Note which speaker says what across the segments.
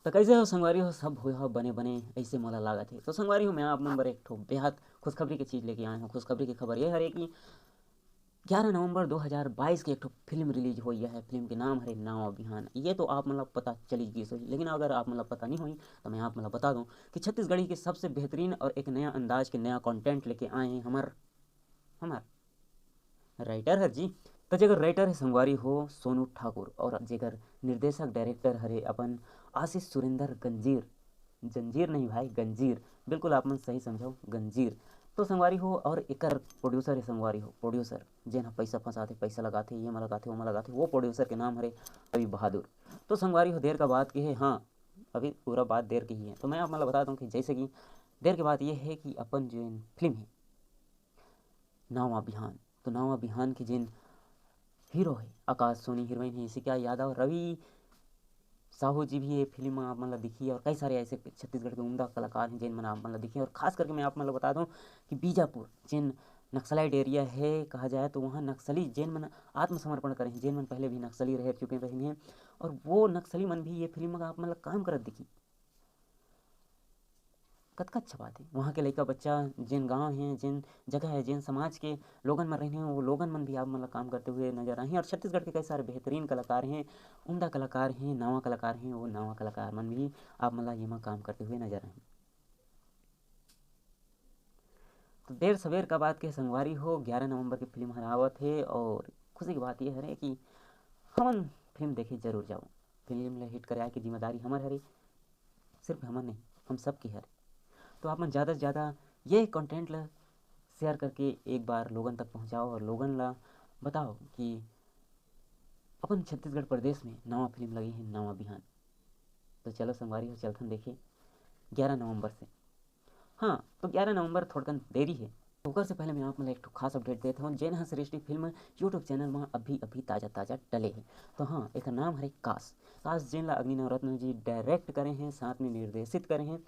Speaker 1: तो कैसे हो संगवारी हो, सब हो बने बने ऐसे मोला लागत है। तो संगवारी हो, मैं आप नंबर एक ठो बेहद खुशखबरी की चीज़ लेके आया हूँ। खुशखबरी की खबर ये है कि 11 नवंबर 2022 की एक ठो फिल्म रिलीज हुई है। फिल्म के नाम है नाव अभियान। ये तो आप मतलब पता चली गई सही, लेकिन अगर आप मतलब पता नहीं हुई तो मैं आप मतलब बता दूं कि छत्तीसगढ़ी के सबसे बेहतरीन और एक नया अंदाज के नया कंटेंट लेके आए हैं हमार राइटर है जी। तो जेकर राइटर है संगवारी हो सोनू ठाकुर, और जेकर निर्देशक डायरेक्टर हरे अपन आशीष सुरेंद्र गंजीर। जंजीर नहीं भाई, गंजीर। बिल्कुल आप मन सही समझो, गंजीर। तो संगवारी हो, और एकर प्रोड्यूसर है संगवारी हो, प्रोड्यूसर जेन पैसा फंसाते, पैसा लगाते, ये में लगाते, वो में लगाते, वो प्रोड्यूसर के नाम हरे अभी बहादुर। तो संगवारी हो, देर का बात की है, हाँ अभी पूरा बात देर की ही है। तो मैं आप मतलब बता दूं कि जैसे कि देर की बात ये है कि अपन जो फिल्म है नाव अभियान, तो नाव अभियान के जिन हीरो है आकाश सोनी, हीरोइन है इसी क्या यादव, रवि साहू जी भी ये फिल्म आप मतलब दिखी, और कई सारे ऐसे छत्तीसगढ़ के उम्दा कलाकार हैं जिन मन आप मतलब दिखी। और खास करके मैं आप मतलब बता दूं कि बीजापुर जिन नक्सलाइट एरिया है कहा जाए, तो वहाँ नक्सली जिन मन आत्मसमर्पण करे हैं, जिन मन पहले भी नक्सली रह चुके रहे हैं, और वो नक्सली मन भी ये फिल्म का आप मतलब काम करत दिखी। कतका अच्छा बात है। वहाँ के लइका बच्चा जिन गाँव हैं, जिन जगह है, जिन समाज के लोगन मन रहे हैं, वो लोगन मन भी आप मतलब काम करते हुए नजर आए हैं। और छत्तीसगढ़ के कई सारे बेहतरीन कलाकार हैं, उम्दा कलाकार हैं, नवा कलाकार हैं, वो नवा कलाकार मन भी आप मतलब ये काम करते हुए नजर आए हैं। तो देर सवेर का बात के संगवारी हो, 11 नवंबर की फिल्म हरावत है, और खुशी की बात यह है कि हमन फिल्म देखे जरूर जाओ। फिल्म हिट करे की जिम्मेदारी हमार हरे, सिर्फ हमर नहीं, हम सब की हरे। तो आप मन ज़्यादा से ज़्यादा ये कंटेंट ला शेयर करके एक बार लोगन तक पहुंचाओ, और लोगन ला बताओ कि अपन छत्तीसगढ़ प्रदेश में नवा फिल्म लगी है नवा बिहान। तो चलो संगवारी हो, चलथन देखे 11 नवंबर से। हाँ, तो 11 नवंबर थोड़कन देरी है। ओकर से पहले मैं आप मतलब एक ठो खास अपडेट देता हूँ। जेन सृष्टि फिल्म यूट्यूब चैनल में अभी अभी ताज़ा ताज़ा डले हैं। तो हाँ, एक नाम है काश जेन ला अग्नि नवरत्न जी डायरेक्ट करे हैं, साथ में निर्देशित करे हैं।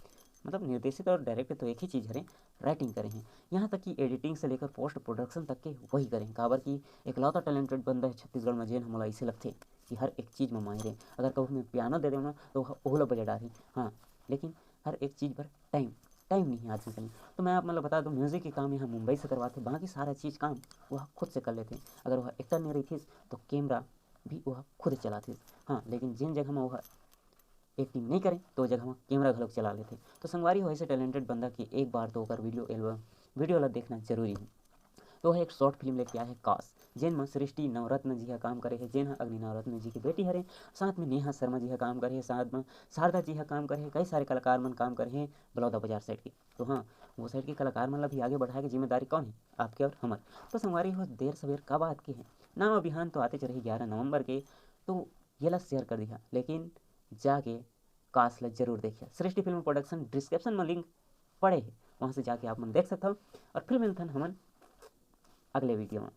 Speaker 1: मतलब निर्देशित और डायरेक्ट तो एक ही चीज़ है, राइटिंग करे हैं। यहाँ तक कि एडिटिंग से लेकर पोस्ट प्रोडक्शन तक के वही करें। काबर की एकलौता टैलेंटेड बंदा है छत्तीसगढ़ में, जेन हमला ऐसे लगते कि हर एक चीज़ में माहिर है। अगर कभी मैं पियानो दे देना तो ओहला बजा डाली, हाँ, लेकिन हर एक चीज़ पर टाइम टाइम नहीं है आज के समय। तो मैं आप मतलब बता दूं, म्यूज़िक के काम यहाँ मुंबई से करवाते, बाकी सारा चीज़ काम वह खुद से कर लेते। अगर वह एक्टर नहीं रही थी तो कैमरा भी वह खुद चलाती। हाँ, लेकिन जिन जगह में वह एक्टिंग नहीं करें तो जगह में कैमरा घलोक चला लेते। तो संगवारी हो, ऐसे टैलेंटेड बंदा की एक बार तो होकर वीडियो वाला देखना जरूरी है। तो वह एक शॉर्ट फिल्म लेके आया है काश, जेन में सृष्टि नवरत्न जी का काम करे है, जेन अग्नि नवरत्न जी की बेटी हरे। साथ में नेहा शर्मा जी का काम करे है, साथ में शारदा जी का काम करे है, कई सारे कलाकार मन काम करे हैं बलौदा बाजार साइड के। तो हाँ, वो साइड के कलाकार मतलब भी आगे बढ़ाए की जिम्मेदारी कौन है, आपके और हमारे। तो संगवारी हो, देर सवेर का बात की है, नाम अभियान तो आते चले 11 नवंबर के। तो ये ला शेयर कर दिया, लेकिन जाके काश ला जरूर देखिए। सृष्टि फिल्म प्रोडक्शन डिस्क्रिप्शन में लिंक पड़े है, वहाँ से जाके आप मन देख सकते हो। और फिर मिलते हैं हमन अगले वीडियो में।